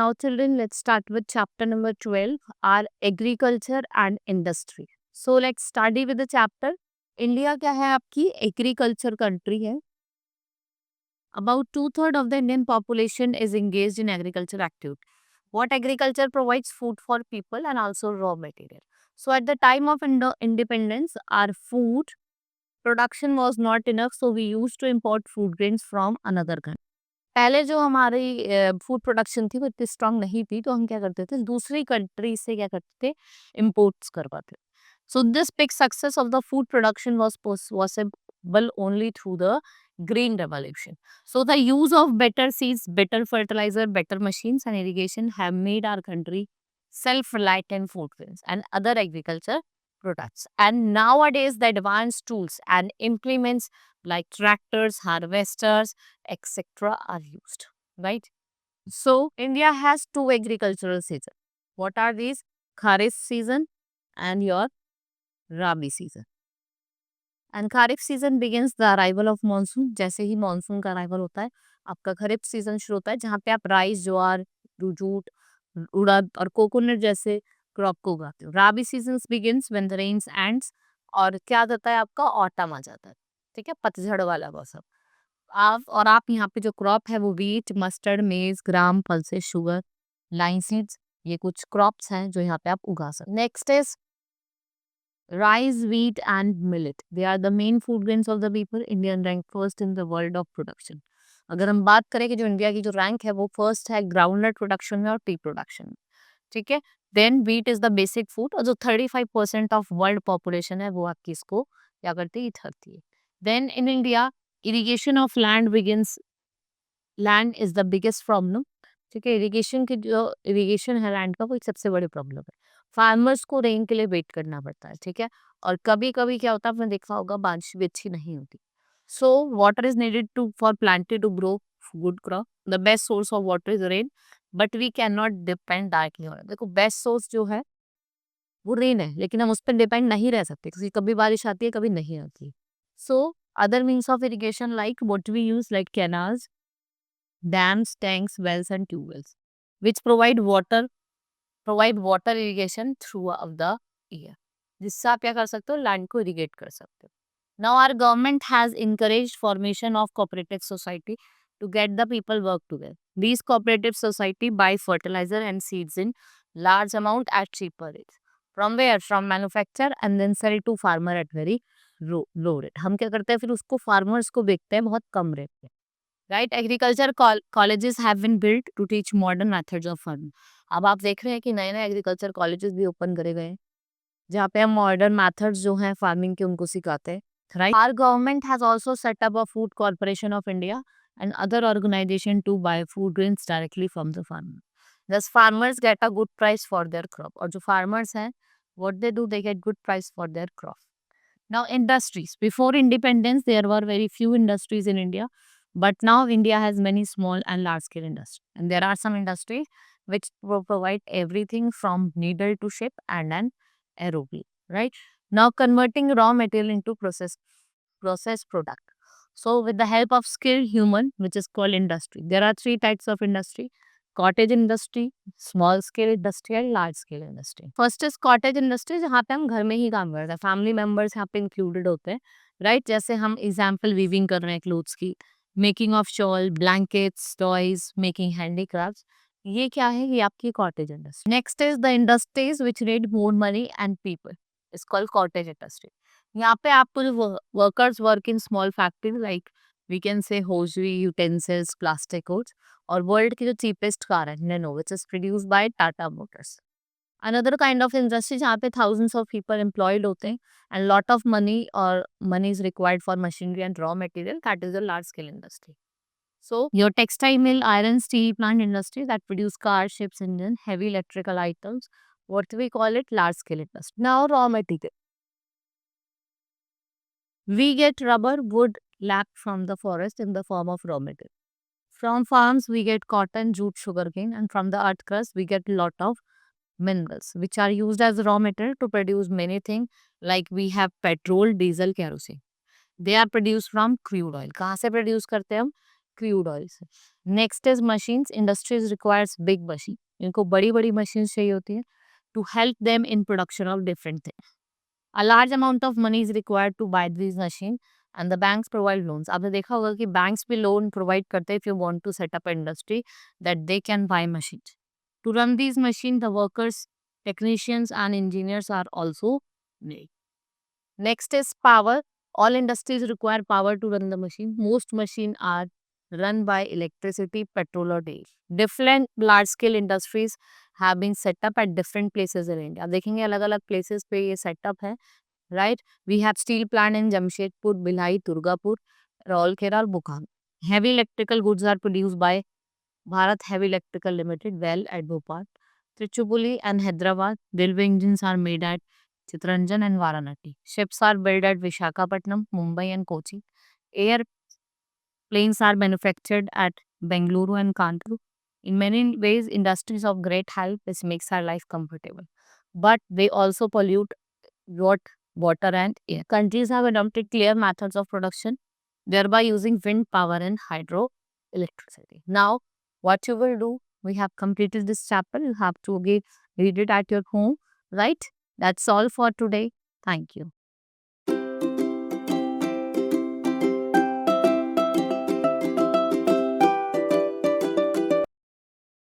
now children, let's start with chapter number 12, our agriculture and industry. So let's study with the chapter. India क्या है आपकी agriculture country है. About 2/3 of the Indian population is engaged in agriculture activity. What agriculture provides food for people and also raw material. So at the time of independence, our food production was not enough, so we used to import food grains from another country. पहले जो हमारी food production थी वो इतनी strong नहीं थी, तो हम क्या करते थे, दूसरी कंट्री से क्या करते थे, इम्पोर्ट्स करवाते. So this big success of the food production was possible only through the green revolution. So the use of better seeds, better fertilizer, better machines and irrigation have made our country self-reliant in food grains and other agriculture products. And nowadays the advanced tools and implements like tractors, harvesters, etc. are used, right? So India has two agricultural seasons. What are these? Kharif season and your Rabi season. And kharif season begins the arrival of monsoon. जैसे ही monsoon का arrival होता है, आपका खरीफ season शुरू होता है, जहाँ पे आप राइस, ज्वार, जूट, उड़द और कोकोनट जैसे क्रॉप को उगाते हो. Rabi season begins when the rains ends. और क्या आ जाता है आपका, ऑटम आ जाता है. ठीक है, पतझड़ वाला मौसम. आप यहाँ पे जो क्रॉप है वो वीट, मस्टर्ड, मेज, ग्राम, पल्सेस, शुगर, लाइन सीड्स, ये कुछ क्रॉप्स हैं जो यहाँ पे आप उगा सकते. Next is rice, wheat and millet. They are the main food grains of the people. Indian rank first in the world of production. अगर हम बात करें कि जो इंडिया की जो रैंक है वो फर्स्ट है ग्राउंडनट प्रोडक्शन में और टी प्रोडक्शन में. ठीक है, then wheat is the basic food. और जो 35% ऑफ वर्ल्ड पॉपुलेशन है वो आपकी इसको क्या करती है, खाती है. Then in India irrigation of land begins. Land is the biggest problem. ठीक है, इरिगेशन की जो इरिगेशन है लैंड का वो एक सबसे बड़ी प्रॉब्लम है. फार्मर्स को रेन के लिए वेट करना पड़ता है. ठीक है, और कभी कभी क्या होता है, आपने देखा होगा बारिश भी अच्छी नहीं होती. So water is needed to for planted to grow good crop. The best source of water is rain, but we can not depend directly on. देखो, बेस्ट सोर्स जो है वो रेन है, लेकिन हम उस पर डिपेंड नहीं रह सकते क्योंकि कभी बारिश आती है, कभी नहीं आती. So other means of irrigation like what we use like canals, dams, tanks, wells and tube wells which provide water irrigation throughout the year. जिससे आप क्या कर सकते हो, लैंड को इरिगेट कर सकते हो. Now our government has encouraged formation of cooperative society to get the people work together. These cooperative society buy fertilizer and seeds in large amount at cheaper rates. From where? From manufacturer and then sell to farmer at very low rate. हम क्या करते हैं, फिर उसको farmers को बेचते हैं बहुत कम रेट पे. Right, agriculture colleges have been built to teach modern methods of farming. अब आप देख रहे हैं कि नए नए एग्रीकल्चर कॉलेजेस भी ओपन करे गए हैं जहाँ पे हम मॉडर्न मेथड्स जो हैं फार्मिंग के उनको सिखाते हैं. Right, our government has also set up a food corporation of India and other organisation to buy food grains directly from the farmer. Thus farmers get a good price for their crop. और जो farmers हैं, what they do, they get good price for their crop. Now industries. Before independence, there were very few industries in India, but now India has many small and large scale industries. And there are some industries which provide everything from needle to ship and an aeroplane, right? Now converting raw material into process product. So with the help of skilled human, which is called industry. There are three types of industry: cottage industry, small scale industry and large scale industry. First is cottage industry, जहाँ पे हम घर में ही काम करते हैं, family members यहाँ पे इंक्लूडेड होते हैं. राइट, जैसे हम एग्जाम्पल वीविंग कर रहे हैं क्लोथ्स की, making of shawl, blankets, toys, making handicraft. ये क्या है, ये आपकी cottage industry. Next is the industries which need more money and people, is called cottage industry. यहाँ पे आपको जो workers work in small factory like we can say hosiery, utensils, plastic goods. और वर्ल्ड की जो चीपेस्ट कार है Nano, which is produced by Tata Motors. Another kind of industry जहाँ पे थाउजेंड्स ऑफ पीपल एम्प्लॉयड होते हैं एंड लॉट ऑफ मनी और money is required for machinery and raw material, that is a large scale industry. So your textile mill, iron, steel plant industry that produce cars, ships, engine, heavy electrical items, what we call it large scale industry. Now raw material. We get rubber, wood, lap from the forest in the form of raw material. From farms, we get cotton, jute, sugarcane, and from the earth crust, we get lot of minerals, which are used as raw material to produce many things. Like we have petrol, diesel, kerosene. They are produced from crude oil. कहाँ से produce करते हैं हम? Crude oil से। Next is machines, industries requires big machine, इनको बड़ी बड़ी machine चाहिए होती है to help them in production of different things. A large amount of money is required to buy these machines and the banks provide loans. आपने देखा होगा कि banks भी loan provide करते हैं if you want to set up an industry that they can buy machines. To run these machines, the workers, technicians and engineers are also needed. Next is power. All industries require power to run the machine. Most machines are run by electricity, petrol or diesel. Different large scale industries have been set up at different places in India. आप देखेंगे अलग अलग places पे ये setup है, right? We have steel plant in Jamshedpur, Bhilai, Durgapur, Raulkela, Bukhara. Heavy electrical goods are produced by Bharat Heavy Electrical Limited, well at Bhopal. Trichupuli and Hyderabad, railway engines are made at Chittaranjan and Varanasi. Ships are built at Vishakhapatnam, Mumbai and Kochi. Airplanes are manufactured at Bengaluru and Kanpur. In many ways, industries of great help. This makes our life comfortable. But they also pollute what water and air. Countries have adopted clear methods of production, thereby using wind power and hydroelectricity. Now, what you will do, we have completed this chapter. You have to again read it at your home, right? That's all for today. Thank you.